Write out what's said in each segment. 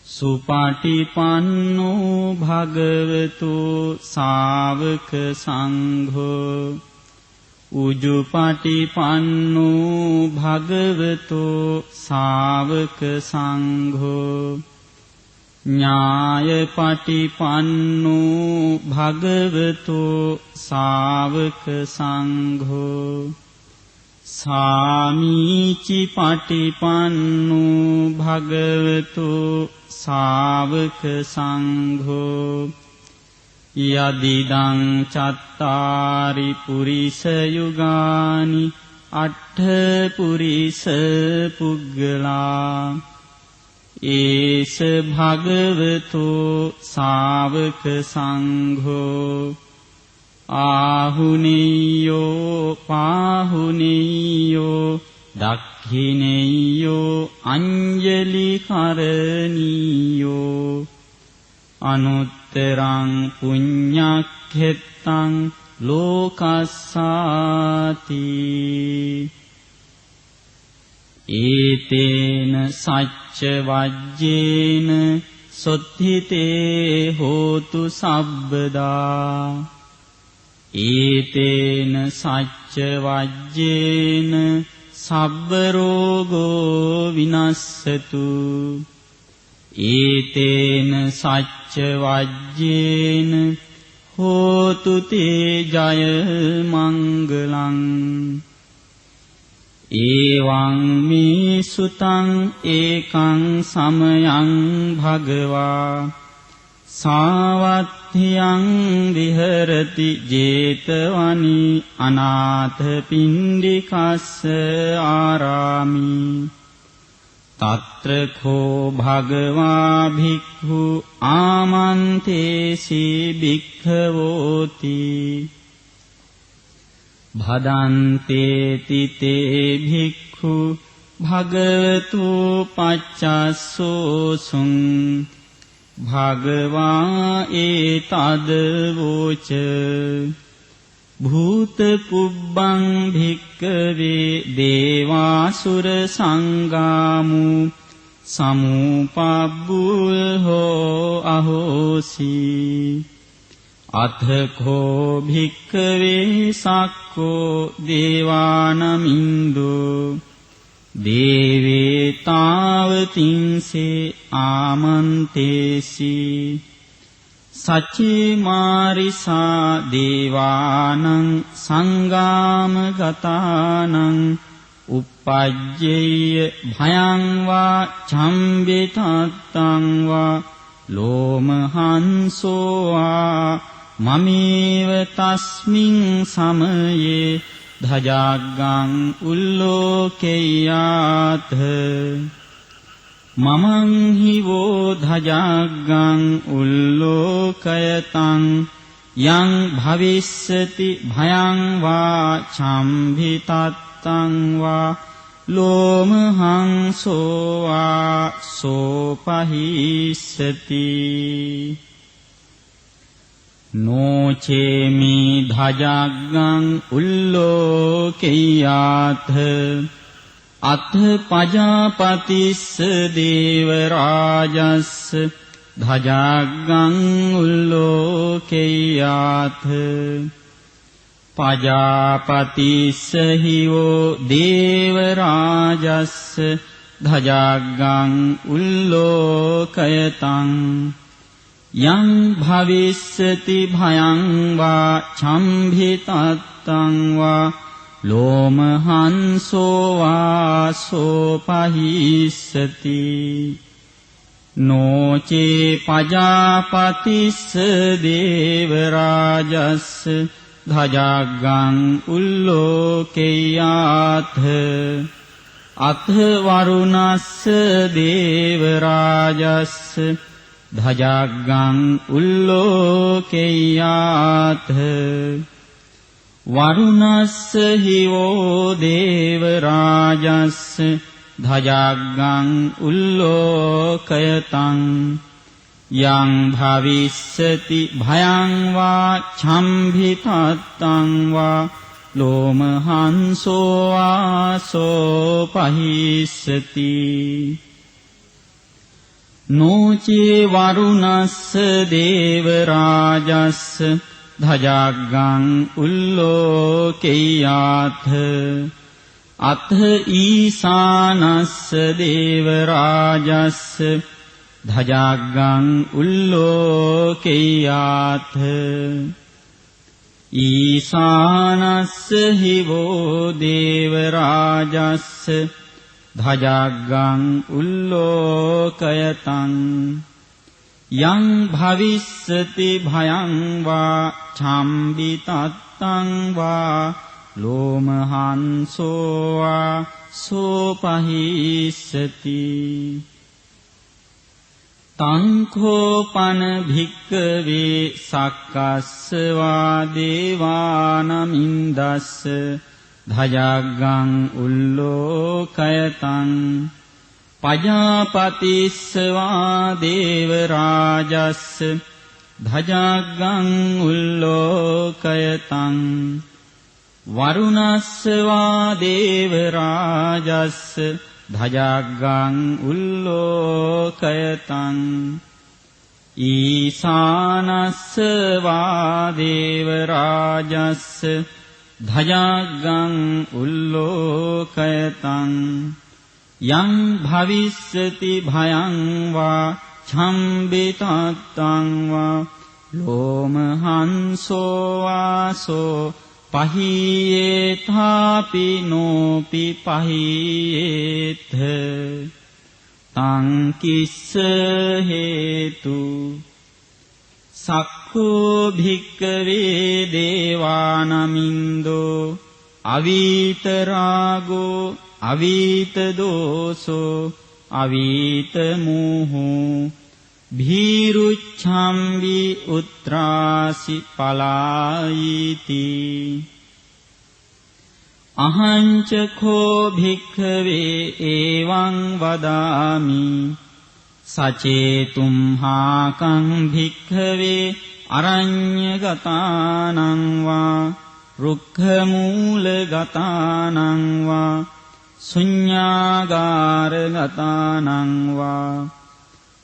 සුපටිපන්නෝ භගවතු ශාවක සංඝෝ උජුපටිපන්නෝ භගවතු ශාවක සංඝෝ ඥායපටිපන්නෝ භගවතු ශාවක සංඝෝ සාමීචි පටිපන්නෝ භගවතු ශාවක සංඝෝ යදිදං චත්තාරි පුරිස යුගානි අට්ඨ පුරිස පුග්ගලා ඒස භගවතු ශාවක සංඝෝ ආහුනේයෝ පාහුනේයෝ දක්ඛිනේයෝ අංජලි කරණීයෝ අනුත්තරං පුඤ්ඤක්ඛෙත්තං ලෝකස්සාති ඒතේන සච්ච වජ්ජේන සොත්ථිතේ හෝතු සබ්බදා ඒතේන සච්ච වජ්ජේන සබ්බ රෝගෝ විනස්සතු ඒතේන සච්ච වජ්ජේන හෝතු තේ ජය මංගලං ඒවං මේ සුතං ඒකං සමයං භගවා සාවත්ථියං විහෙරති 제තවනි අනාථ පිණ්ඩිකස්ස ආරාමි තත්‍ර කෝ භගවා භික්ඛු ආමන්තේසි භික්ඛවෝති භදන්තේති තේ භික්ඛු භගවතු පච්චස්සෝසුං භගවා ඒතද වෝච භූත පුබ්බං භික්ඛවේ දේවාසුර සංගාමු සමුපබ්බුල් හෝ අහෝසි අතඛෝ භික්ඛවේ සක්ඛෝ දේවානමින්දෝ දේවේ තාවතින්සේ ආමන්තේසි සච්චේ මාරිසා දේවානං සංගාමගතානං uppajjeyය භයං වා චම්බිතත්තං වා ලෝමහංසෝ වා මමේව තස්මින් සමයේ ධජාග්ගං උල්ලෝකේයාත මමං හිවෝ ධජාග්ගං උල්ලෝකයතං යං භවිස්සති භයං වා චම්භිතත්තං වා ලෝමහංසෝ ආසෝ පහිස්සති නොචේමි ධජග්ගං උල්ලෝකයාත අත්ථ පජාපතිස්ස දේව රාජස්ස ධජග්ගං උල්ලෝකයාත පජාපතිස්ස හිවෝ දේව රාජස්ස ධජග්ගං උල්ලෝකයතං යං භවිස්සති භයං වා චම්භිතත්තං වා ලෝමහංසෝ වාසෝ පහිස්සති නොචේ පජාපතිස්ස දේව රාජස්ස ධජග්ගං උල්ලෝකයාත අත්ථ වරුණස්ස දේව රාජස්ස ධජග්ගං උල්ලෝකයාත වරුණස්ස හිවෝ දේව රාජස්ස ධජග්ගං උල්ලෝකයතං යං භවිස්සති භයං වා චම්භිතත්තං වා ලෝමහංසෝ ආසෝ පහිස්සති නොචේ වරුණස්ස දේව රාජස්ස ධජග්ගං උල්ලෝකයාත අත්ථ ඊසානස්ස දේව රාජස්ස ධජග්ගං උල්ලෝකයාත ඊසානස්ස හිවෝ දේව රාජස්ස ධජග්ගං උල්ලෝකයතං යං භවිස්සති භයං වා චම්භිතත්තං වා ලෝමහංසෝ ආසෝ පහිස්සති තංඛෝපන භික්ඛවේ සක්කස්ස වා දේවානමින්දස්ස ධජග්ගං උල්ලෝකයතං පජාපතිස්ස වා දේව රාජස්ස ධජග්ගං උල්ලෝකයතං වරුණස්ස වා දේව රාජස්ස ධජග්ගං උල්ලෝකයතං ඊසානස්ස වා දේව රාජස්ස ධජග්ගං උල්ලෝකයතං යං භවිස්සති භයං වා චම්භිතත්තං වා ලෝමහංසෝ වාසෝ පහියේථාපි නෝපි පහියේත තං කිස්ස හේතු සක්ඛෝ භික්ඛවේ දේවානමින්දෝ අවීත රාගෝ අවීත දෝසෝ අවීත මෝහෝ භීරුච්ඡම්වි උත්‍රාසි පලායිති අහංච කෝ භික්ඛවේ එවං වදාමි සචේතුම් හාකං භික්ඛවේ අරඤ්ඤගතානං වා රුක්ඛමූලගතානං වා ශුඤ්ඤාගාරගතානං වා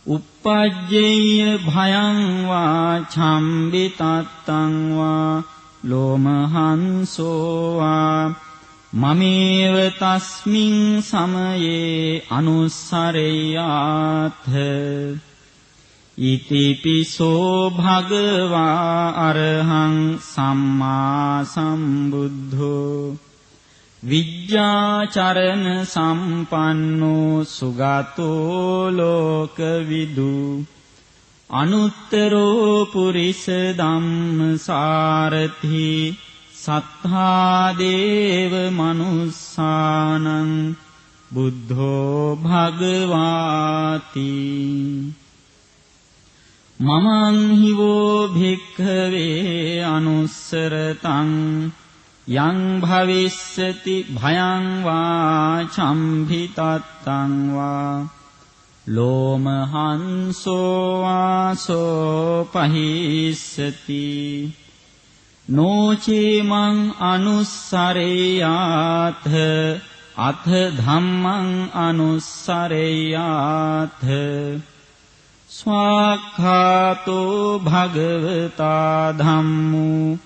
uppajjaya භයං වා චම්භිතත්තං වා ලෝමහංසෝ වා මමේව තස්මින් සමයේ අනුස්සරේයාත ඉතිපිසෝ භගවා අරහං සම්මා සම්බුද්ධෝ විජ්ජාචරණ සම්පන්නෝ සුගතෝ ලෝකවිදු අනුත්තරෝ පුරිස ධම්මසාරථි සත්තා දේව මනුස්සානං බුද්ධෝ භගවාති මමං හිවෝ භික්ඛවේ අනුස්සරතං යං භවිස්සති භයං වා චම්භිතත්තං වා ලෝමහංසෝ වාසෝ පහිස්සති නොචේමං අනුස්සරේයාත අත ධම්මං අනුස්සරේයාත ස්වාක්ඛාතෝ භගවතා ධම්මෝ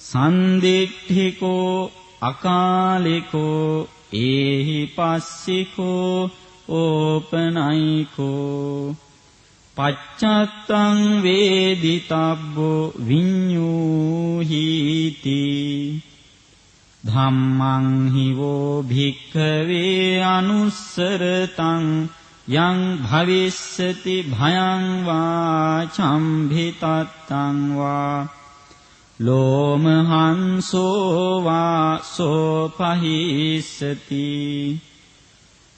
සන්දිට්ඨිකෝ අකාලිකෝ ඒහි පස්සිකෝ ඕපනයිකෝ පච්චත්තං වේදිතබ්බෝ විඤ්ඤූහීති ධම්මං හිවෝ භික්ඛවේ අනුස්සරතං යං භවිස්සති භයං වා චම්භිතත්තං වා ලෝමහංසෝ වාසෝ පහිස්සති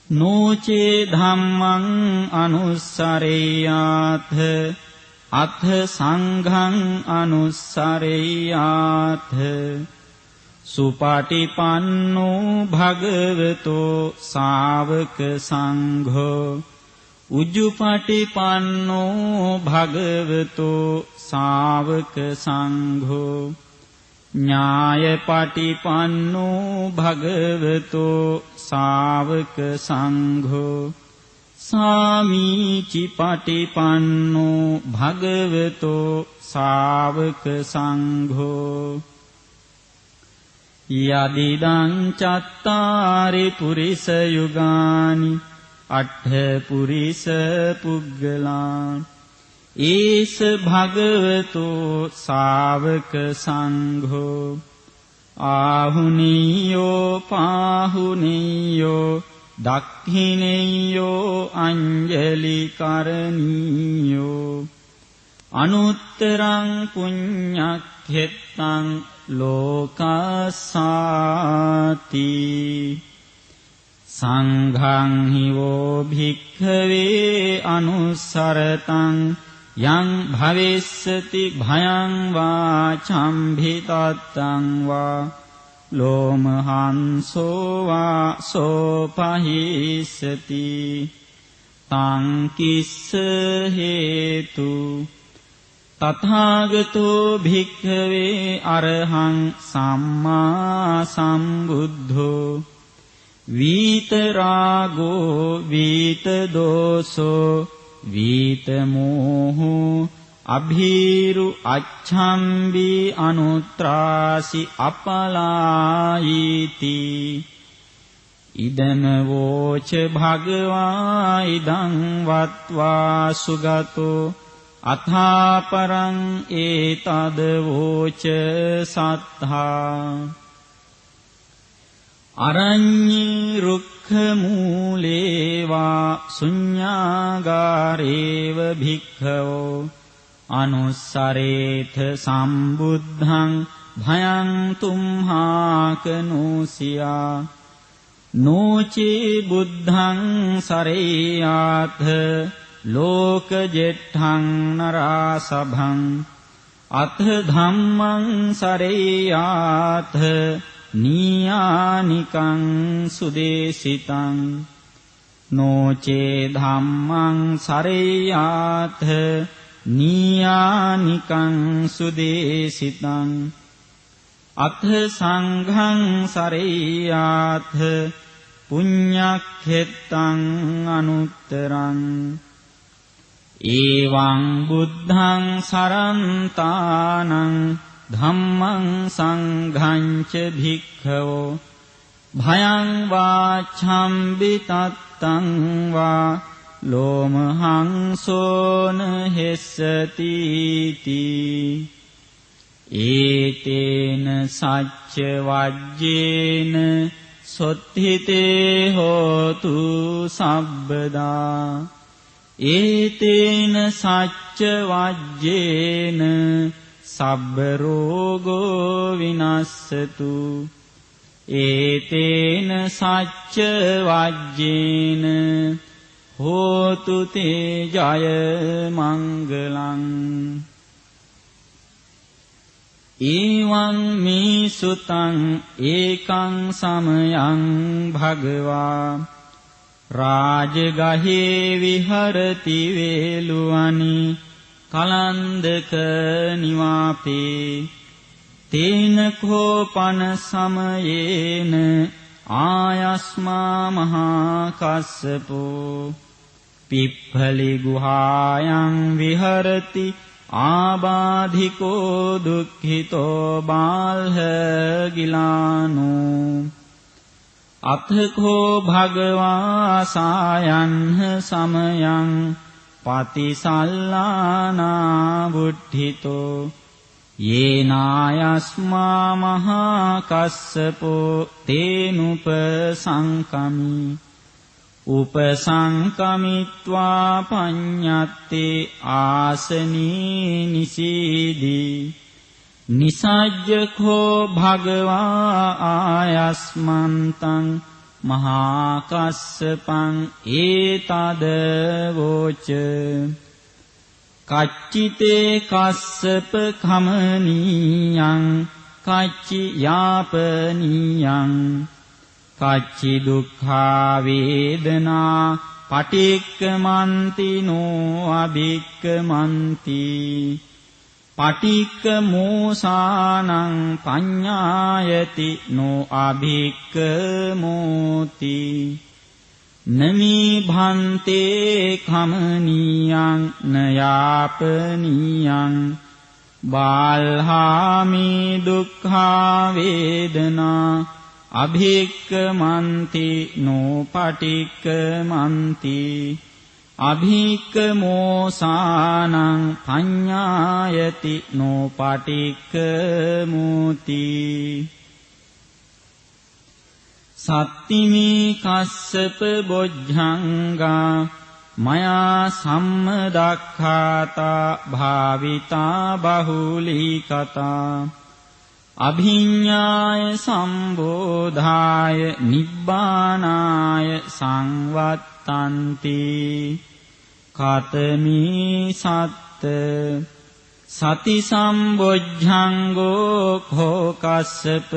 නොචේ ධම්මං අනුස්සරේයාත අත්ථ සංඝං අනුස්සරේයාත සුපටිපන්නෝ භගවතෝ ශාවක සංඝෝ උජ්ජුපටිපන්නෝ භගවතෝ ශාවක සංඝෝ ඥායපටිපන්නෝ භගවතෝ ශාවක සංඝෝ සාමීචි පටිපන්නෝ භගවතෝ ශාවක සංඝෝ යදිදං චත්තාරි පුරිස යුගානි අට්ඨ පුරිස පුග්ගලාන් ඒස භගවතෝ ශාවක සංඝෝ ආහුනීයෝ පාහුනීයෝ දක්ඛිනීයෝ අංජලි කරණීයෝ අනුත්තරං පුඤ්ඤක්ඛෙත්තං ලෝකස්සාති සංඝං හිවෝ භික්ඛවේ අනුස්සරතං යං භවිස්සති භයං වා චම්භිතත්තං වා ලෝමහංසෝ වාසෝ පහිස්සති තං කිස්ස හේතු තථාගතෝ භික්ඛවේ අරහං සම්මා සම්බුද්ධෝ වීතරාගෝ වීතදෝසෝ වීතමෝහෝ අභීරු අච්ඡම්බි අනුත්‍රාසි අපලායිති ඉදම වෝච භගවා ඉදං වත්වා සුගතෝ අථාපරං ඒතද වෝච සත්තා අරඤ්ඤේ රුක්ඛ මූලේවා ශුඤ්ඤාගාරේව භික්ඛවෝ අනුස්සරේත සම්බුද්ධං භයං තුම්හාකනෝසියා නොචේ බුද්ධං සරේයාත ලෝකජෙට්ඨං නරාසභං අත ධම්මං සරේයාත නීයානිකං සුදේසිතං නොචේ ධම්මං සරේයාත නීයානිකං සුදේසිතං අත සංඝං සරේයාත පුඤ්ඤක්ඛෙත්තං අනුත්තරං එවං බුද්ධං සරන්තානං ධම්මං සංඝං ච භික්ඛවෝ භයං වාච්ඡම්බි තත්තං වා ලෝමහංසෝන හෙස්සති තී ඒතේන සච්ච වජ්ජේන සොත්ථිතේ හෝතු සබ්බදා ඒතේන සච්ච වජ්ජේන සබ්බ රෝගෝ විනස්සතු ඒතේන සච්ච වජ්ජේන හෝතු තේ ජය මංගලං එවං මේ සුතං ඒකං සමයං භගවා රාජගහේ විහරති වේලුවනි කලන්දක නිවාපේ තේන කෝපන සමයේන ආයස්මා මහා කස්සපෝ පිප්ඵලි ගුහායන් විහරති ආබාධිකෝ දුක්ඛිතෝ බාල්හ ගිලානෝ අත්ථකෝ භගවා සායන්හ සමයං පතිසල්ලානා බුද්ධිතෝ යේනායස්මා මහා කස්සපෝ තේනුප සංකමි උපසංකමිත්වා පඤ්ඤත්තේ ආසනී නිසීදී නිසජ්ජකෝ භගවා ආයස්මන්තං මහා කස්සපං ඒතද වෝච කච්චිතේ කස්සප කමනීයං කච්චි යාපනීයං කච්චි දුක්ඛා වේදනා පටික්කමන්ති නෝ අභික්කමන්ති පටික්කමෝසානං පඤ්ඤායති නෝ අභික්කමෝති නමී භන්තේ කමනීයං නයාපනීයං බාල්හාමි දුක්ඛා වේදනා අභික්කමන්ති නෝපටික්කමන්ති අභික්කමෝසානං පඤ්ඤායති නෝපටික්කමෝති සත්තිමේ කස්සප බොජ්ජංගා මයා සම්මදක්ඛාතා භාවිතා බහුලී කතා අභිඤ්ඤාය සම්බෝධාය නිබ්බානාය සංවත්තන්ති කතමී සත්ත සති සම්බොජ්ජංගෝ කෝ කස්සප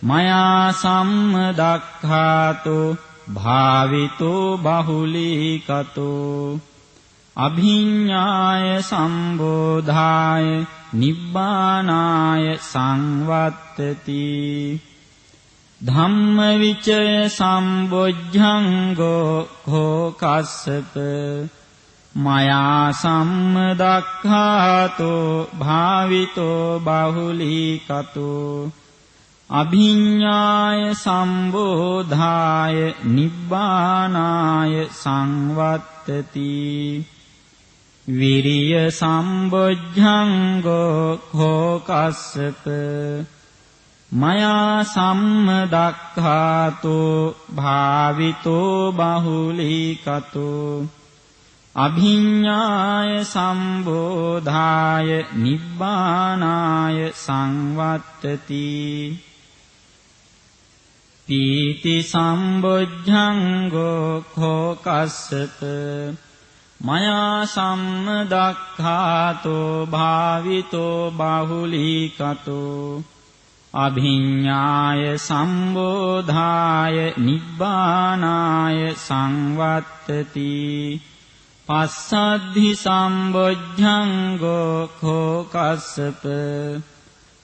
මයා සම්මදක්ඛාතෝ භාවිතෝ බහුලී කතෝ අභිඤ්ඤාය සම්බෝධාය නිබ්බානාය සංවත්තති ධම්මවිචය සම්බොජ්ජංගෝ කෝ කස්සප මයා සම්මදක්ඛාතෝ භාවිතෝ බහුලී කතෝ අභිඤ්ඤාය සම්බෝධාය නිබ්බානාය සංවත්තති විරිය සම්බොජ්ජංගෝ කෝ කස්සප මයා සම්මදක්ඛාතෝ භාවිතෝ බහුලී කතෝ අභිඤ්ඤාය සම්බෝධාය නිබ්බානාය සංවත්තති පීති සම්බොජ්ජංගෝ කෝ කස්සප මයා සම්මදක්ඛාතෝ භාවිතෝ බහුලී කතෝ අභිඤ්ඤාය සම්බෝධාය නිබ්බානාය සංවත්තති පස්සද්ධි සම්බොජ්ජංගෝ කෝ කස්සප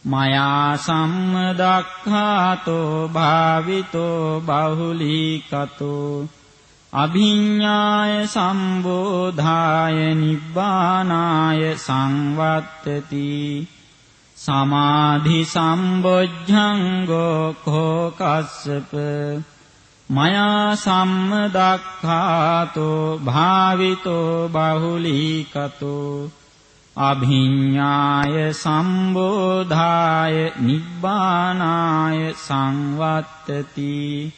මයා සම්මදක්ඛාතෝ භාවිතෝ බහුලී කතෝ අභිඤ්ඤාය සම්බෝධාය නිබ්බානාය සංවත්තති සමාධි සම්බොජ්ජංගෝ කෝ කස්සප මයා සම්මදක්ඛාතෝ භාවිතෝ බහුලී කතෝ අභිඤ්ඤාය සම්බෝධාය නිබ්බානාය සංවත්තති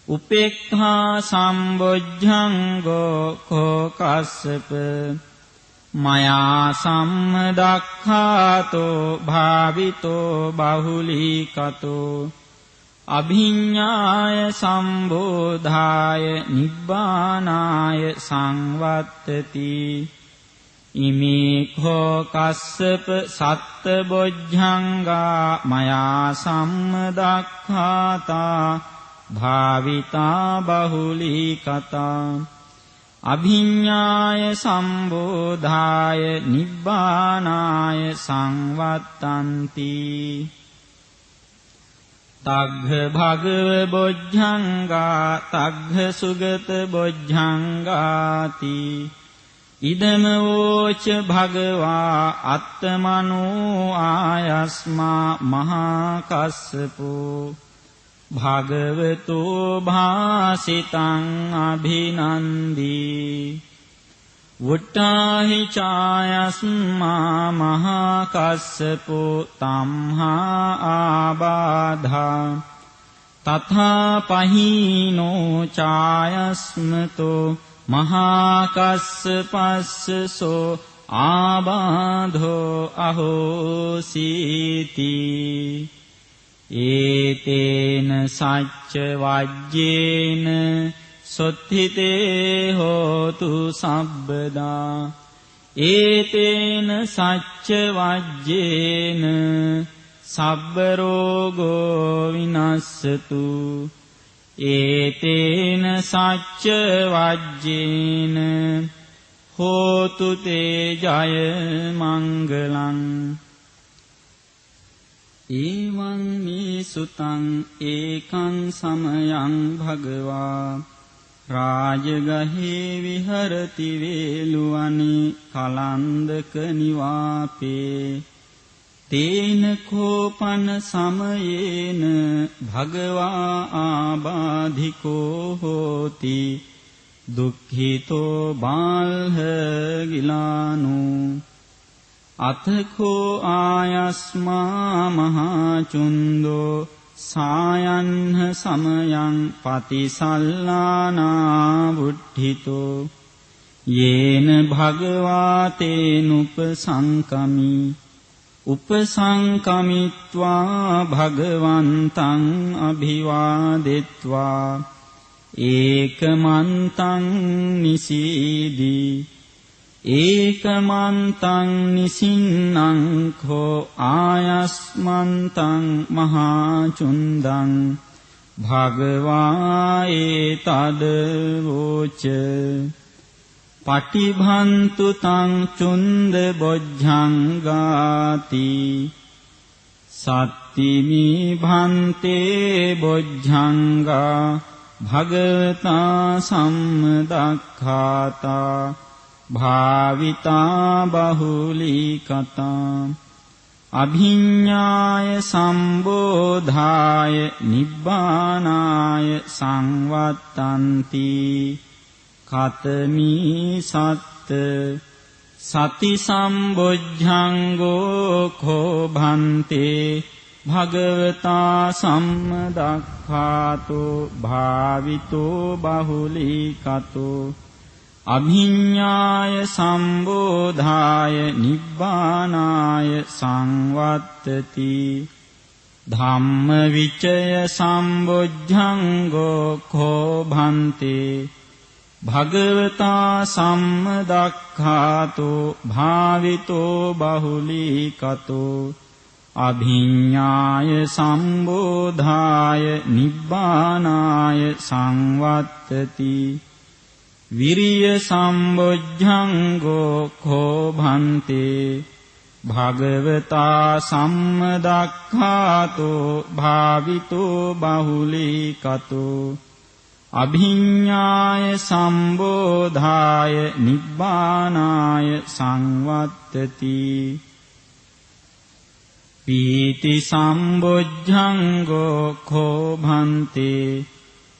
උපේක්ඛා සම්බොජ්ජංගෝ කෝ කස්සප මයා සම්මදක්ඛාතෝ භාවිතෝ බහුලී කතෝ අභිඤ්ඤාය සම්බෝධාය නිබ්බානාය සංවත්තති ඉමේඛෝ කස්සප සත්ත බොජ්ජංගා මයා සම්මදක්ඛාතා භාවිතා බහුලී කතා අභිඤ්ඤාය සම්බෝධාය නිබ්බානාය සංවත්තන්ති තග්ග භගව බොජ්ජංගා තග්ග සුගත බොජ්ජංගාති ඉදම වෝච භගවා අත්තමනෝ ආයස්මා මහා කස්සපෝ භගවතෝ භාසිතං අභිනන්දී වුට්ටාහි චායස්මා මහා කස්සපෝ තම්හා ආබාධා තථා පහීනෝ චායස්මතෝ මහා කස්සපස්සසෝ ආබාධෝ අහෝසීති ඒතේන සච්ච වජ්ජේන සොත්ථිතේ හෝතු සබ්බදා ඒතේන සච්ච වජ්ජේන සබ්බ රෝගෝ විනස්සතු ඒතේන සච්ච වජ්ජේන හෝතු තේ ජය මංගලං එවං මේ සුතං ඒකං සමයං භගවා රාජගහේ විහරති වේලුවනි කලන්දක නිවාපේ තේන කෝපන සමයේන භගවා ආබාධිකෝ හෝති දුක්ඛිතෝ බාල්හ ගිලානෝ අතකෝ ආයස්මා මහා චුන්දෝ සායන්හ සමයං පතිසල්ලානා බුද්ධිතෝ යේන භගවා තේනුපසංකමි උපසංකමිත්වා භගවන්තං අභිවාදෙත්වා ඒකමන්තං නිසීදී ඒකමන්තං නිසින්නං කෝ ආයස්මන්තං මහා චුන්දං භගවා ඒතද වෝච පටිභන්තු තං චුන්ද බොජ්ජංගාති සත්තිමි භන්තේ බොජ්ජංගා භගවතා සම්මදක්ඛාතා භාවිතා බහුලී කතා අභිඤ්ඤාය සම්බෝධාය නිබ්බානාය සංවත්තන්ති කතමී සත්ත සති සම්බොජ්ජංගෝ කෝ භන්තේ භගවතා සම්මදක්ඛාතෝ භාවිතෝ බහුලී කතෝ අභිඤ්ඤාය සම්බෝධාය නිබ්බානාය සංවත්තති ධම්ම විචය සම්බොජ්ජංගෝ කෝ භන්තේ භගවතා සම්මදක්ඛාතෝ භාවිතෝ බහුලී කතෝ අභිඤ්ඤාය සම්බෝධාය නිබ්බානාය සංවත්තති විරිය සම්බොජ්ජංගෝ කෝ භන්තේ භගවතා සම්මදක්ඛාතෝ භාවිතෝ බහුලී කතෝ අභිඤ්ඤාය සම්බෝධාය නිබ්බානාය සංවත්තති පීති සම්බොජ්ජංගෝ කෝ භන්තේ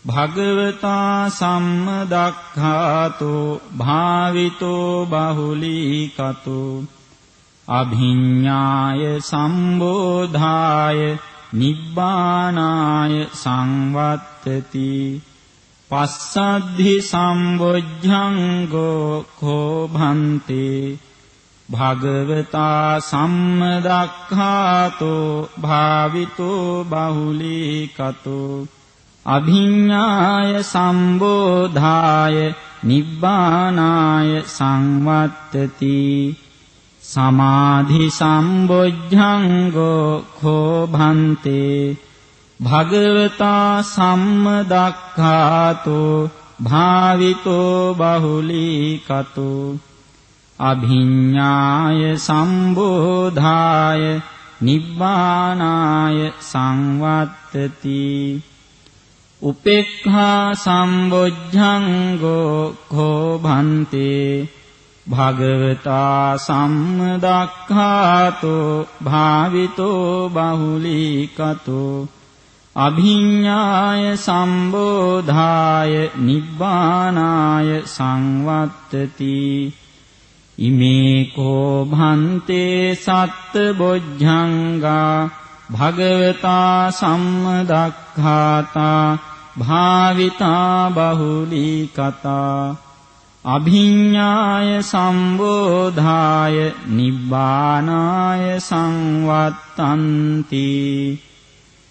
භගවතා සම්මදක්ඛාතෝ භාවිතෝ බහුලී කතෝ අභිඤ්ඤාය සම්බෝධාය නිබ්බානාය සංවත්තති පස්සද්ධි සම්බොජ්ජංගෝ කෝ භන්තේ භගවතා සම්මදක්ඛාතෝ භාවිතෝ බහුලී කතෝ අභිඤ්ඤාය සම්බෝධාය නිබ්බානාය සංවත්තති සමාධි සම්බොජ්ජංගෝ khෝ භන්තේ භගවතා සම්මදක්ඛාතෝ භාවිතෝ බහුලීකතෝ අභිඤ්ඤාය සම්බෝධාය නිබ්බානාය සංවත්තති උපේක්ඛා සම්බොජ්ජංගෝ khෝ භන්තේ භගවතා සම්මදක්ඛාතෝ භාවිතෝ බහුලීකතෝ අභිඤ්ඤාය සම්බෝධාය නිබ්බානාය සංවත්තති ඉමේ කෝ භන්තේ සත්ත බොජ්ජංගා භගවතා සම්මදක්ඛාතා භාවිතා බහුලීකතා අභිඤ්ඤාය සම්බෝධාය නිබ්බානාය සංවත්තන්ති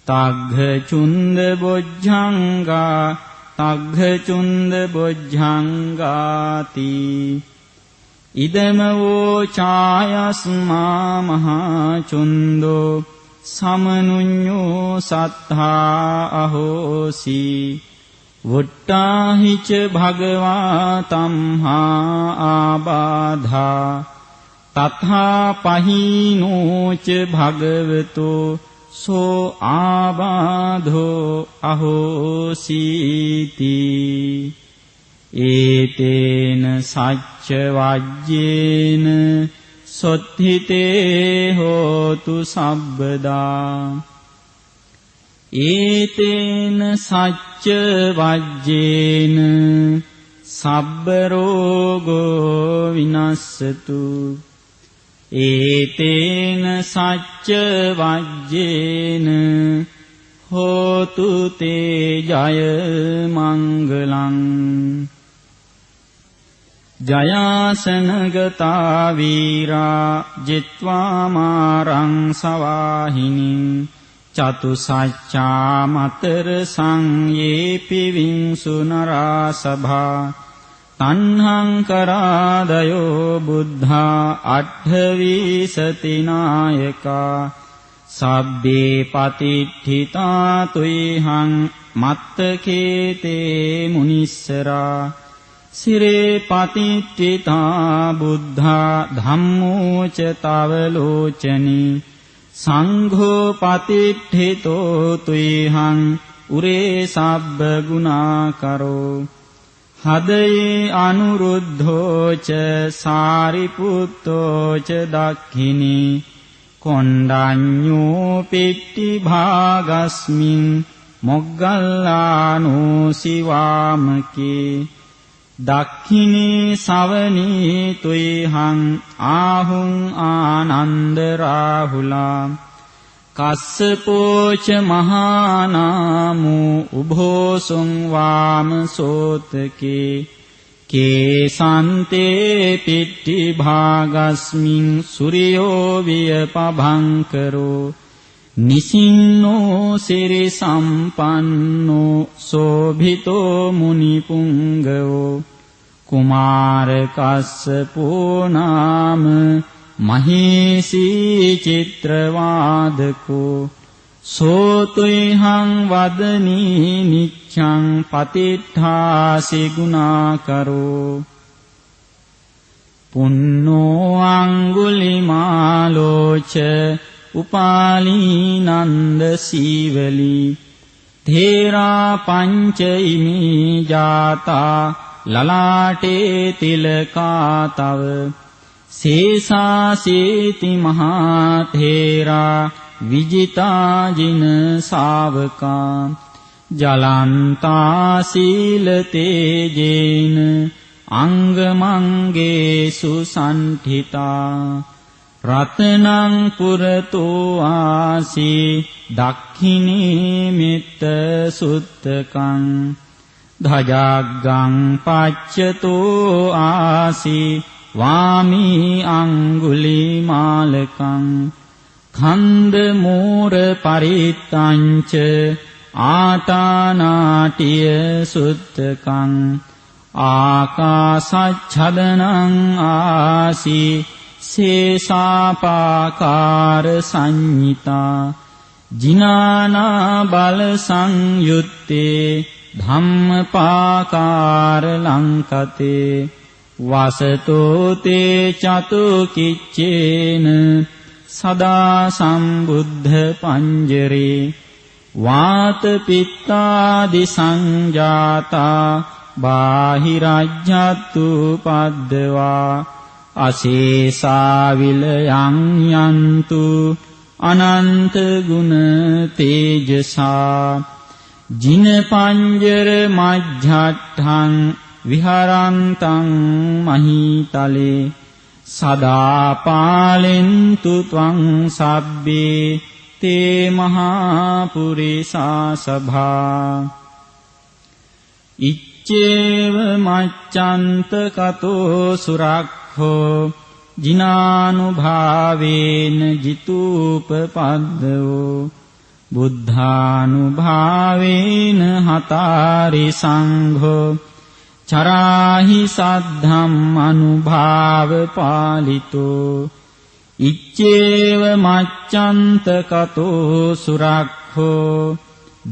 තග්ග චුන්ද බොජ්ජංගා තග්ග චුන්ද බොජ්ජංගාති ඉදමවෝ ඡායස්මා මහා චුන්දෝ සමනුඤ්ඤෝ සත්තා අහෝසි වුට්ටාහිච භගවා තම්හා ආබාධා තථා පහීනෝච භගවතෝ සෝ ආබාධෝ අහෝසීති ඒතේන සච්ච වජ්ජේන සොත්ථිතේ හෝතු සබ්බදා ඒතේන සච්ච වජ්ජේන සබ්බ රෝගෝ විනස්සතු ඒතේන සච්ච වජ්ජේන හෝතු තේ ජය මංගලං ජයාසනගතා වීරා ජිත්වා මාරං සවාහිනින් චතුසච්චා මතර සංයේපි විංසු නරා සභා තණ්හං කරාදයෝ බුද්ධා අට්ඨවී සතිනායකා සබ්බේ පතිට්ඨිතා තුයිහං මත්තකේතේ මුනිස්සරා සිරේ පතිට්ඨිතා බුද්ධා ධම්මෝ ච තව ලෝචනී සංඝෝ පතිට්ඨිතෝ තුයිහං උරේ සබ්බ ගුණාකරෝ හදයේ අනුරුද්ධෝ ච සාරිපුත්තෝ ච දක්ඛිනී කොණ්ඩඤ්ඤෝ පිට්ටි භාගස්මින් මොග්ගල්ලානෝ සිවාමකේ දක්ඛිනී සවනී තුයිහං ආහුං ආනන්ද රාහුලා කස්සපෝච මහානාමෝ උභෝසුං වාම සෝතකේ කේසන්තේ පිට්ටි භාගස්මින් සූර්යෝ වියපභංකරෝ නිසින්නෝ සිරි සම්පන්නෝ සෝභිතෝ මුනි පුංගවෝ කුමාර කස්සපෝ නාම මහේසී චිත්‍රවාදකෝ සෝතුයිහං වදනී නිච්ඡං පතිට්ඨාසි ගුණාකරෝ පුන්නෝ අංගුලිමාලෝච උපාලී නන්ද සීවලී තේරා පංච ඉමී ජාතා ලලාටේ තිලකා තව සේසාසීති මහා තේරා විජිතා ජින ශාවකා ජලන්තා සීල තේජේන අංගමංගේසු සම්ඨිතා රතනං පුරතෝ ආසී දක්ඛිනී මිත්ත සුත්තකං ධජග්ගං පච්චතෝ ආසී වාමී අංගුලිමාලකං ඛණ්ඩ මූර පරිත්තංච ආතානාටිය සුත්තකං ආකාසච්ඡදනං ආසි සේසාපාකාර සංඤිතා ජිනානා බල සංයුත්තේ ධම්මපාකාර ලංකතේ වසතෝ තේ චතු කිච්චේන සදා සම්බුද්ධ පංජරේ වාත පිත්තාදි සංජාතා බාහිරජ්ජත්තු පද්දවා අශේසා විලයං යන්තු අනන්ත ගුණ තේජසා ජින පංජර මජ්ජට්ඨං විහරන්තං මහීතලේ සදා පාලෙන්තු ත්වං සබ්බේ තේ මහා පුරිසා සභා ඉච්ඡේව මච්ඡන්ත කතෝ සුරක්ඛෝ ජිනානුභාවේන ජිතූපපද්දෝ බුද්ධානුභාවේන හතාරි සංඝෝ චරාහි සද්ධම්ම අනුභාව පාලිතෝ ඉච්ඡේව මච්ඡන්ත කතෝ සුරක්ඛෝ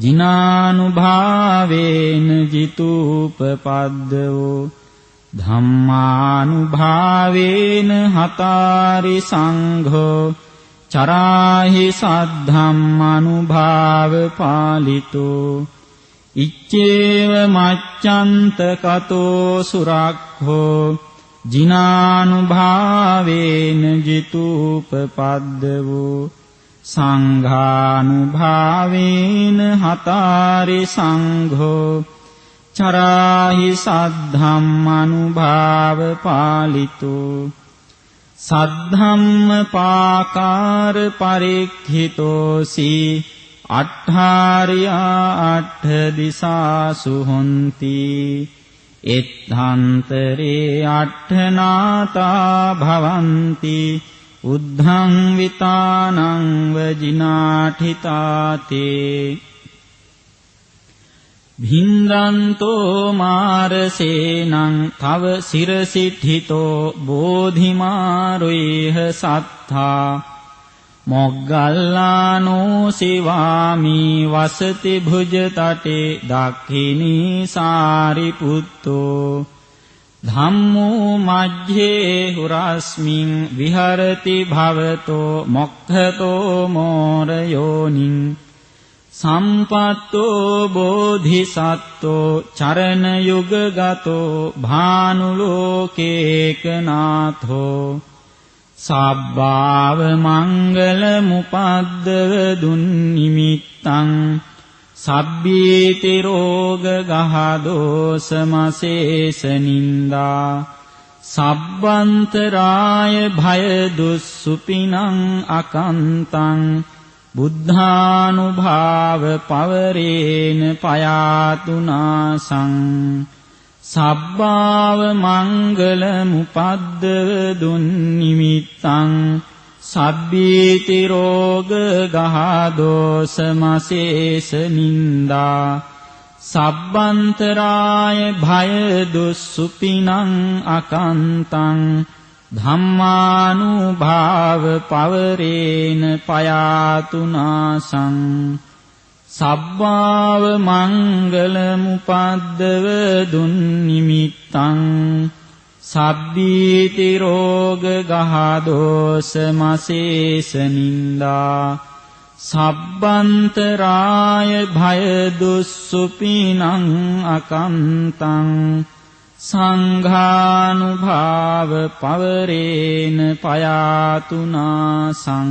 ජිනානුභාවේන ජිතූපපද්දෝ ධම්මානුභාවේන හතාරි සංඝෝ චරාහි සද්ධම්ම අනුභාව පාලිතෝ ඉච්ඡේව මච්ඡන්ත කතෝ සුරක්ඛෝ ජිනානුභාවේන ජිතූපපද්දවෝ සංඝානුභාවේන හතාරි සංඝෝ චරාහි සද්ධම්ම අනුභාව පාලිතෝ සද්ධම්ම පාකාර පරික්ඛිතෝසි අට්ඨාරියා අට්ඨ දිසාසු හොಂತಿ එත්හන්තරේ අට්ඨනාතා භවಂತಿ උද්ධං විතානං වජිනාඨිතාතේ භින්දන්තෝ මාරසේනං තව සිරසිට්ඨිතෝ බෝධිමාරුයිහ සත්තා මොග්ගල්ලානෝ සිවාමි වසති භුජතටේ දක්ඛිනී සාරිපුත්තෝ ධම්මෝ මජ්ජේ හුරස්මින් විහරති භවතෝ මොක්ඛතෝ මෝරයෝනිං සම්පත්තෝ බෝධිසත්වෝ චරණ යුගගතෝ භානුලෝකේකනාථෝ සබ්බාව මංගල මුපද්දව දුන්නිමිත්තං සබ්බීති රෝග ගහදෝස මසේස නින්දා සබ්බන්තරාය භය දුස්සුපිනං අකන්තං බුද්ධානුභාව පවරේන පයාතුනාසං සබ්බාව මංගල මුපද්දව දුන්නිමිත්තං සබ්බීති රෝග ගහදෝස මසේස නින්දා සබ්බන්තරාය භය දුස්සුපිනං අකන්තං ධම්මානුභාව පවරේන පයාතුනාසං සබ්බාව මංගල මුපද්දව දුන්නිමිත්තං සබ්බීති රෝග ගහදෝස මසේස නින්දා සබ්බන්තරාය භය දුස්සුපිනං අකන්තං සංඝානුභාව පවරේන පයාතුනාසං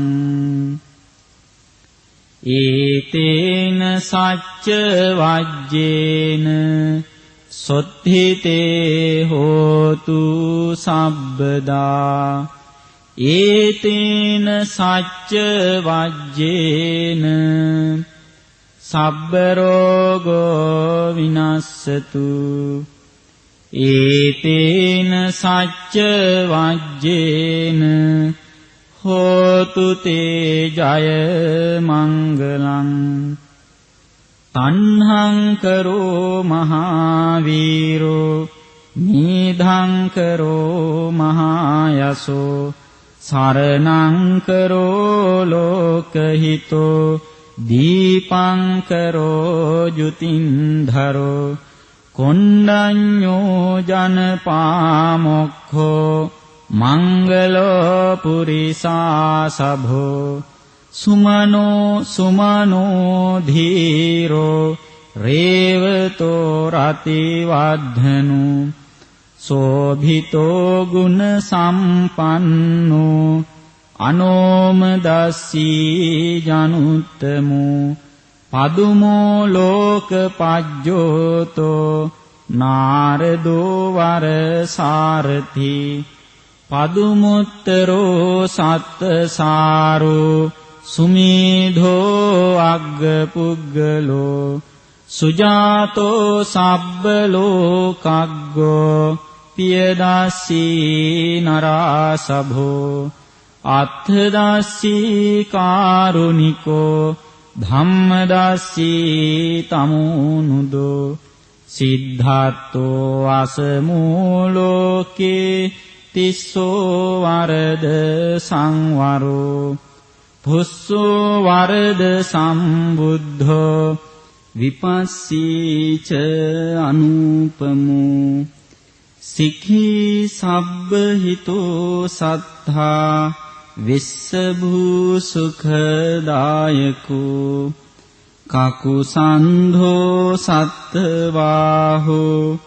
ඒතේන සච්ච වජ්ජේන සොත්ථිතේ හෝතු සබ්බදා ඒතේන සච්ච වජ්ජේන සබ්බ රෝගෝ විනස්සතු ඒතේන සච්ච වජ්ජේන හෝතු තේ ජය මංගලං තණ්හං කරෝ මහාවීරෝ නීධං කරෝ මහායසෝ සරණං කරෝ ලෝකහිතෝ දීපං කරෝ ජුතින්ධරෝ කොණ්ඩඤ්ඤෝ ජනපාමොක්ඛෝ මංගලෝ පුරිසාසභෝ සුමනෝ ධීරෝ රේවතෝ රතිවද්ධනු සෝභිතෝ ගුණ සම්පන්නෝ අනෝමදස්සී ජනුත්තමෝ පදුමෝ ලෝකපජ්ජෝතෝ නාරදෝ වරසාරති පදුමුත්තරෝ සත්තසාරෝ සුමේධෝ අග්ගපුග්ගලෝ සුජාතෝ සබ්බලෝකග්ගෝ පියදස්සී නරාසභෝ අත්ථදස්සී කාරුණිකෝ ධම්මදස්සී තමුනුදෝ සිද්ධාර්ථෝ අසමූලෝකේ තිස්සෝ වරද සංවරෝ පුස්සෝ වරද සම්බුද්ධෝ විපස්සීච අනුපමෝ සිඛී සබ්බ හිතෝ සත්තා විස්සභූ සුඛදායකෝ කකුසන්ධෝ සත්තවාහෝ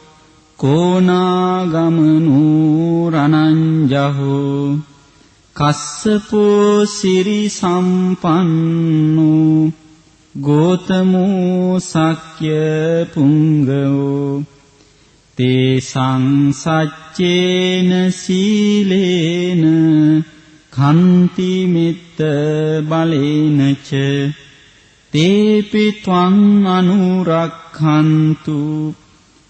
කෝනාගමනෝ රණංජහෝ කස්සපෝ සිරි සම්පන්නෝ ගෝතමෝ සක්්‍ය පුංගෝ තේසං සච්චේන සීලේන කන්ති මිත්ත බලේනච තේපි ත්වං අනුරක්ඛන්තු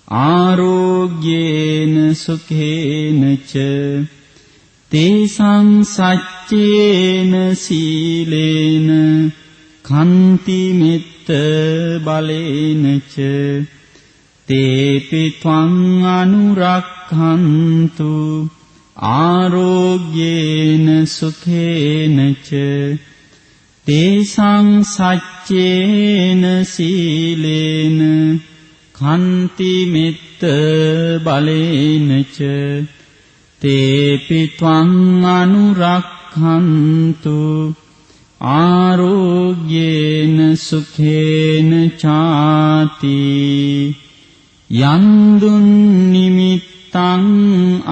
ආරෝග්‍යේන සුඛේනච තේසං සච්චේන සීලේන කන්ති මිත්ත බලේනච තේපි ත්වං අනුරක්ඛන්තු ආරෝග්‍යේන සුඛේනච තේසං සච්චේන සීලේන කන්ති මිත්ත බලේනච තේපි ත්වං අනුරක්ඛන්තු ආරෝග්‍යේන සුඛේන චාති යන්දුන් නිමිත්තං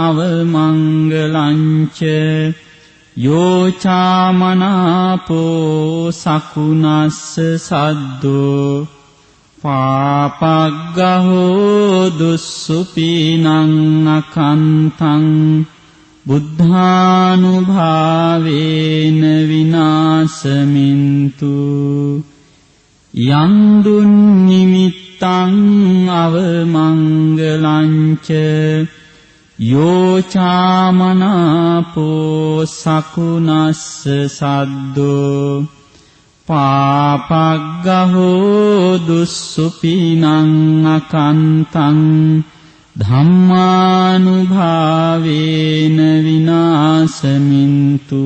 අවමංගලංච යෝචාමනාපෝ සකුනස්ස සද්දෝ පාපග්ගහෝ දුස්සුපීනං අකන්තං බුද්ධානුභාවේන විනාශමින්තු යන්දුන් නිමිත්තං අවමංගලංච යෝචාමනාපෝ සකුනස්ස සද්දෝ පාපග්ගහෝ දුස්සුපීනං අකන්තං ධම්මානුභාවේන විනාශමින්තු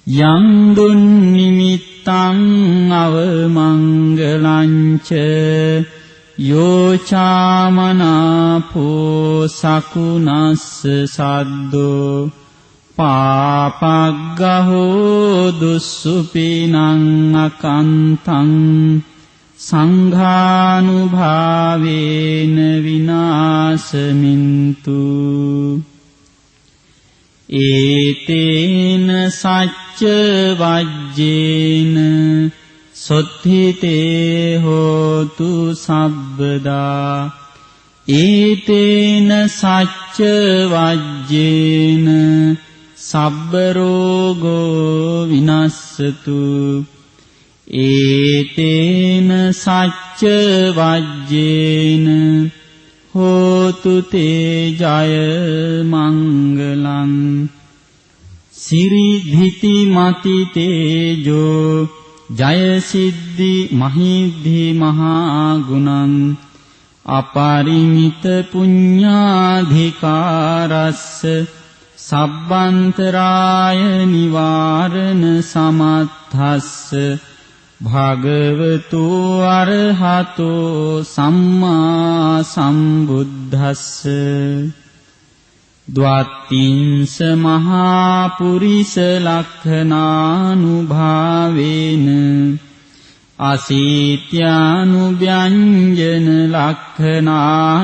යන්දුන් නිමිත්තං අවමංගලංච යෝචාමනාපෝ සකුනස්ස සද්දෝ පාපග්ගහෝ දුස්සුපීනං අකන්තං සංඝානුභාවේන විනාශමින්තු ඒතේන සච්ච වජ්ජේන සොත්ථිතේ හෝතු සබ්බදා ඒතේන සච්ච වජ්ජේන සබ්බ රෝගෝ විනස්සතු ඒතේන සච්ච වජ්ජේන හෝතු තේ ජය මංගලං සිරිධිති මති තේජෝ ජය සිද්ධි මහිද්ධි මහා ගුණං අපරිමිත පුඤ්ඤාධිකාරස්ස සබ්බන්තරාය නිවාරණ සමත්තස්ස භගවතු අරහතෝ සම්මා සම්බුද්දස්ස ද්වත්තිංස මහා පුරිස ලක්ඛනානුභාවේන අසීත්‍යානුභ්‍යංජන ලක්ඛනානුභාවේන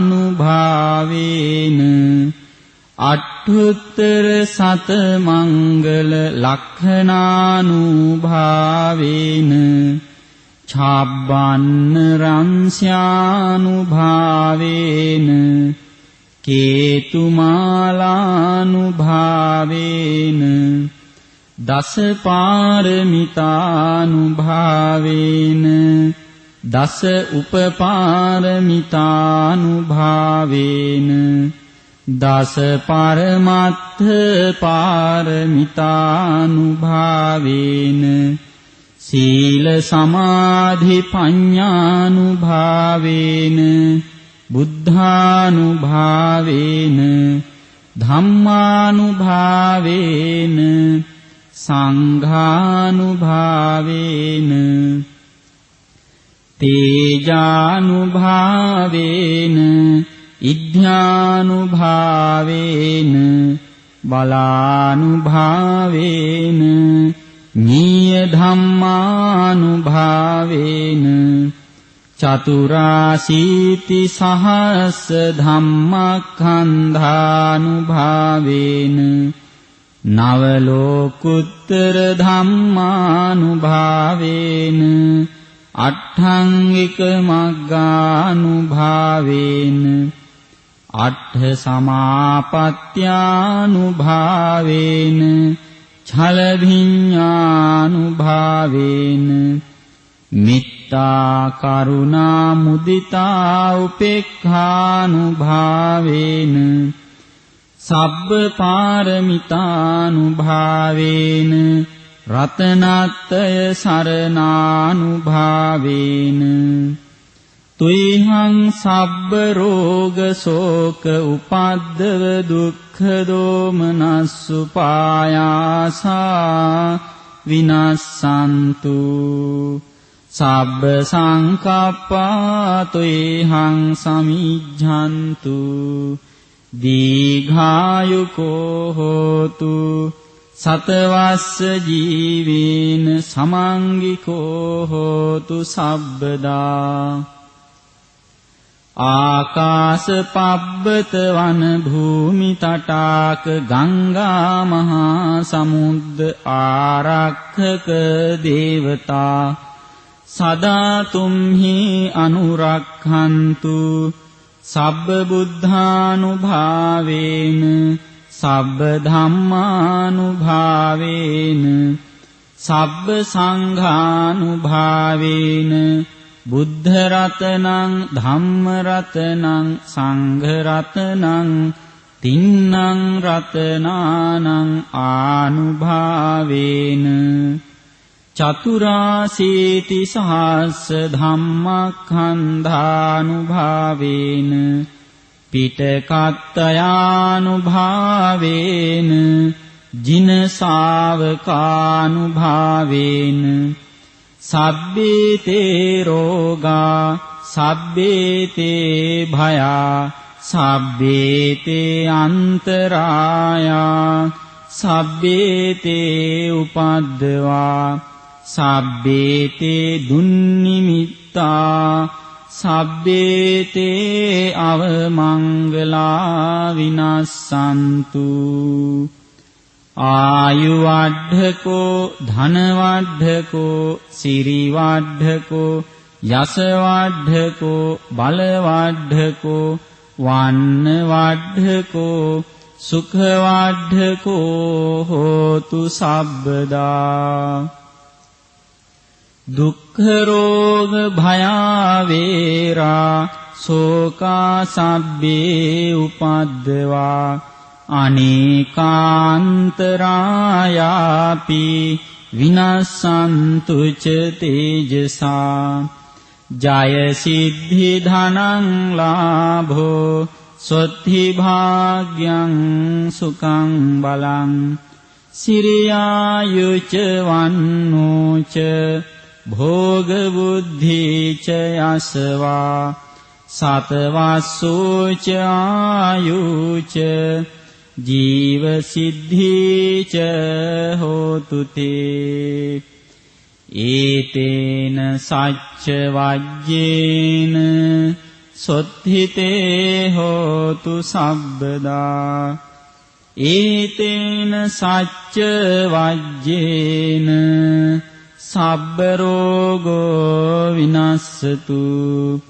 අට්ඨුත්තර සත මංගල ලක්ඛනානුභාවේන ඡාබ්බන්න රංස්‍යානුභාවේන කේතුමාලානුභාවේන දස පාරමිතානුභාවේන දස උපපාරමිතානුභාවේන දස පරමත්ථ පාරමිතානුභාවේන සීල සමාධි පඤ්ඤානුභාවේන බුද්ධානුභාවේන ධම්මානුභාවේන සංඝානුභාවේන තේජානුභාවේන ඉද්ධානුභාවේන බලානුභාවේන නීය ධම්මානුභාවේන චතුරාසීති සහස්ස ධම්මඛන්ධානුභාවේන නව ලෝකුත්තර ධම්මානුභාවේන අට්ඨංගික මග්ගානුභාවේන අට්ඨ සමාපත්ත්‍යානුභාවේන ඡල භිඤ්ඤානුභාවේන මිත්තා කරුණා මුදිතා උපේක්ඛානුභාවේන සබ්බ පාරමිතානුභාවේන රතනත්ය සරණානුභාවේන තුයිහං සබ්බ රෝග ශෝක උපද්දව දුක්ඛ දෝමනස්සු පායාසා විනස්සන්තු සබ්බ සංකප්පා තුයිහං සමිජ්ජන්තු දීඝායුකෝ හෝතු සතවස්ස ජීවේන සමංගිකෝ හෝතු සබ්බදා ආකාශ පබ්බත වන භූමි තටාක ගංගා මහා සමුද්ද ආරක්ඛක දේවතා සදා තුම්හි අනුරක්ඛන්තු සබ්බ බුද්ධානුභාවේන සබ්බ ධම්මානුභාවේන සබ්බ සංඝානුභාවේන බුද්ධ රතනං ධම්ම රතනං සංඝ රතනං තින්නං රතනානං ආනුභාවේන චතුරාසීති සහස්ස ධම්මඛන්ධානුභාවේන පිටකත්තයානුභාවේන ජින ශාවකානුභාවේන සබ්බේතේ රෝගා සබ්බේතේ භයා සබ්බේතේ අන්තරායා සබ්බේතේ උපද්දවා සබ්බේතේ දුන්නිමිත්තා සබ්බේතේ අවමංගලා විනස්සන්තු ආයුවඩ්ඨකෝ ධනවඩ්ඨකෝ සිරිවඩ්ඨකෝ යසවඩ්ඨකෝ බලවඩ්ඨකෝ වන්නවඩ්ඨකෝ සුඛවඩ්ඨකෝ හෝතු සබ්බදා දුක්ඛ රෝග භය වේරා ශෝකා සබ්බේ උපද්දවා අනේකාන්තරායාපි විනස්සන්තු ච තේජසා ජය සිද්ධි ධනං ලාභෝ සොත්ථි භාග්‍යං සුඛං බලං සිරියායුච වන්නෝච භෝග බුද්ධිච යසවා සතවස්සෝච ආයුච ජීව සිද්ධිච හෝතු තේ ඒතේන සච්ච වජ්ජේන සොත්ථිතේ හෝතු සබ්බදා ඒතේන සච්ච වජ්ජේන සබ්බ රෝගෝ විනස්සතු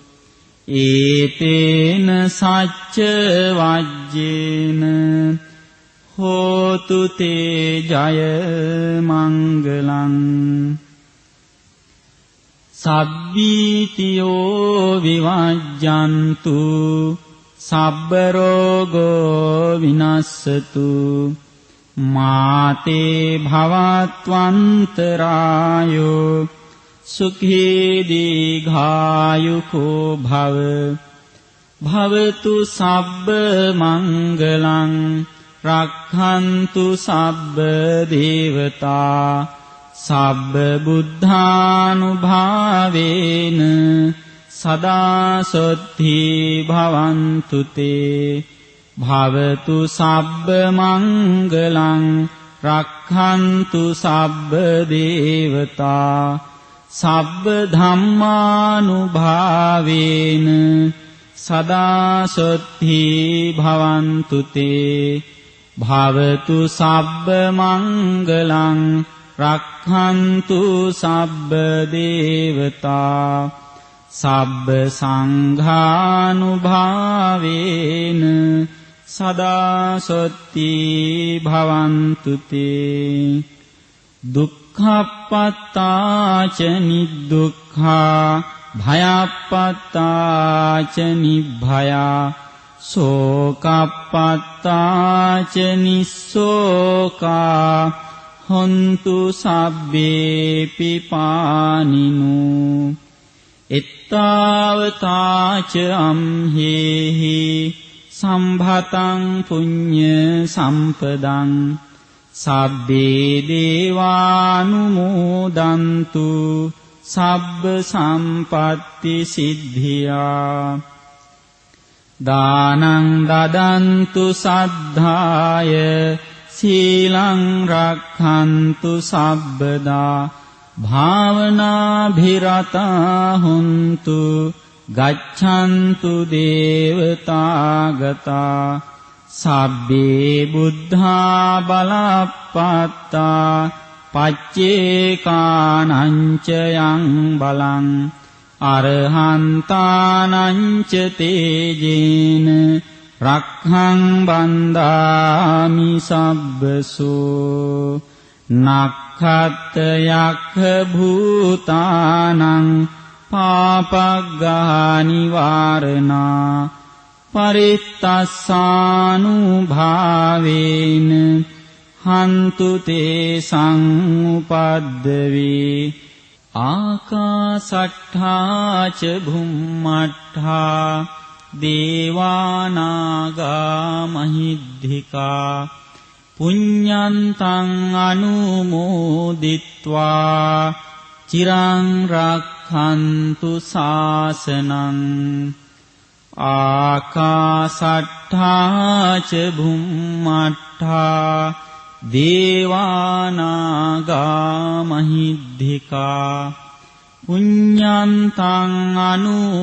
ඒතේන සච්ච වජ්ජේන හෝතු තේ ජය මංගලං සබ්බීතියෝ විවජ්ජන්තු සබ්බ රෝගෝ විනස්සතු මාතේ භවත්වන්තරායෝ සුඛී දීඝායුකෝ භව භවතු සබ්බ මංගලං රක්ඛන්තු සබ්බ දේවතා සබ්බ බුද්ධානුභාවේන සදා සොත්ථි භවන්තු තේ භවතු සබ්බ මංගලං රක්ඛන්තු සබ්බ දේවතා සබ්බ ධම්මානුභාවේන සදා සොත්ථි භවන්තු තේ භවතු සබ්බ මංගලං රක්ඛන්තු සබ්බ දේවතා සබ්බ සංඝානුභාවේන සදා සොත්ථි භවන්තු තේ දුක්ඛප්පත්තාච නිදුක්ඛා භයප්පත්තාච නිභයා සෝකප්පත්තාච නිස්සෝකා හොන්තු සබ්බේපි පානිනෝ එත්තාවතාච අම්හෙහි සම්භතං පුඤ්ඤ සම්පදං සබ්බේ දේවානුමෝදන්තු සබ්බ සම්පත්ති සිද්ධියා දානං දදන්තු සද්ධාය සීලං රක්ඛන්තු සබ්බදා භාවනාභිරතා හුන්තු ගච්ඡන්තු දේවතාගතා සබ්බේ බුද්ධා බලප්පත්තා පච්චේකානංච යං බලං අරහන්තානංච තේජේන රක්ඛං බන්දාමි සබ්බසෝ නක්ඛත් යක්ඛ භූතානං පාපග්ගහානි වාරණා පරිත්තස්සානුභාවේන හන්තු තේ සංඋපද්දවේ ආකාසට්ඨා ච භුම්මට්ඨා දේවානාගා මහිද්దికා පුඤ්ඤන්තං අනුමෝදිත්වා චිරං රක්ඛන්තු ශාසනං ආකාසට්ඨා ච භුම්මට්ඨා දේවානාගා මහිද්దికා පුඤ්ඤන්තං අනුමෝදිත්වා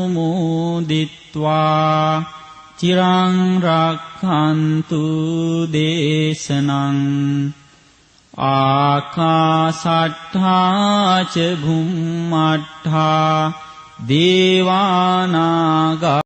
චිරං රක්ඛන්තු දේශනං ආකාසට්ඨා ච භුම්මට්ඨා දේවානාගා